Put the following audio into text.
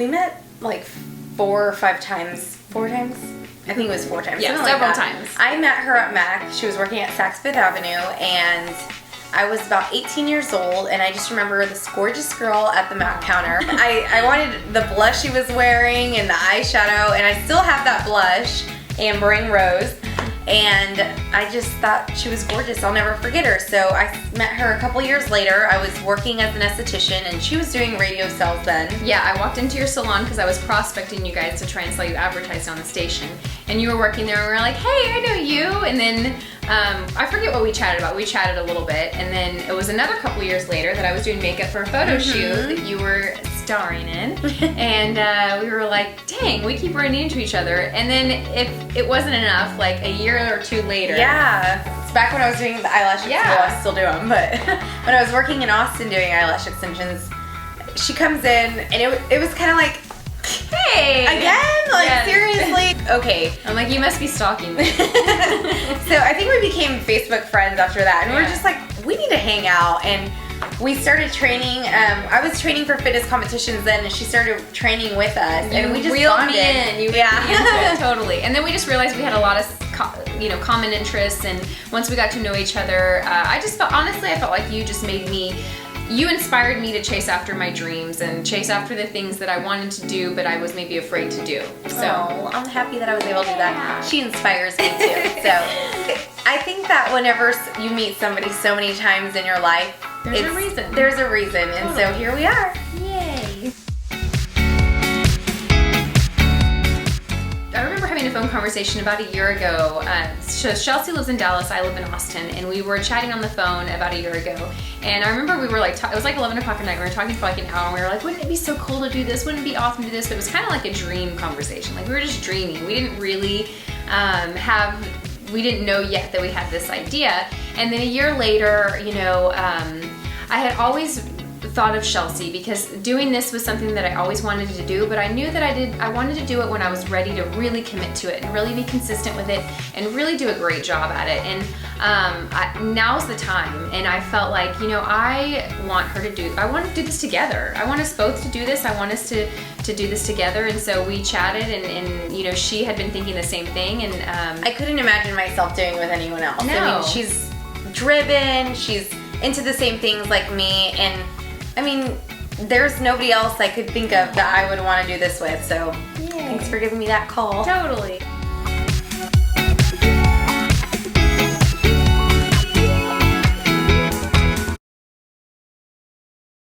We met like 4 or 5 times. 4 times? I think it was 4 times. Yeah, several times. I met her at MAC. She was working at Saks Fifth Avenue, and I was about 18 years old, and I just remember this gorgeous girl at the MAC counter. I wanted the blush she was wearing and the eyeshadow, and I still have that blush, Ambering Rose, and I just thought she was gorgeous. I'll never forget her. So I met her a couple years later. I was working as an esthetician, and she was doing radio sales then. Yeah, I walked into your salon because I was prospecting you guys to try and sell you advertised on the station. And you were working there, and we were like, hey, I know you. And then I forget what we chatted about. We chatted a little bit, and then it was another couple years later that I was doing makeup for a photo shoot that you were starring in. And we were like, dang, we keep running into each other. And then if it wasn't enough, like a year or 2 later. Yeah. It's back when I was doing the eyelash Yeah. well, I still do them, but when I was working in Austin doing eyelash extensions, she comes in, and it was kind of like, Hey! again? Like, Yes. seriously? Okay. I'm like, you must be stalking me. So I think we became Facebook friends after that, and we were Yeah. just like, we need to hang out, and we started training. I was training for fitness competitions then, and she started training with us, and we just reeled bonded. me in. You reeled yeah. me into it, totally. And then we just realized we had a lot of common interests, and once we got to know each other, I just felt, honestly, I felt like you just made me, you inspired me to chase after my dreams and chase after the things that I wanted to do, but I was maybe afraid to do. So I'm happy that I was able to do that. She inspires me too. So I think that whenever you meet somebody so many times in your life, There's a reason. There's a reason, and so here we are. Yay. I remember having a phone conversation about a year ago. So Chelsea lives in Dallas, I live in Austin, and we were chatting on the phone about a year ago. And I remember we were like, it was like 11 o'clock at night, we were talking for like an hour, and we were like, wouldn't it be so cool to do this? Wouldn't it be awesome to do this? But it was kind of like a dream conversation. Like we were just dreaming. We didn't really we didn't know yet that we had this idea. And then a year later, I had always thought of Chelsea because doing this was something that I always wanted to do, but I knew that I wanted to do it when I was ready to really commit to it and really be consistent with it and really do a great job at it. And now's the time. And I felt like, I want to do this together. I want us both to do this. I want us to do this together. And so we chatted, and she had been thinking the same thing. And I couldn't imagine myself doing it with anyone else. No. I mean, she's driven, she's into the same things like me, and I mean, there's nobody else I could think of that I would want to do this with, so thanks for giving me that call. Totally.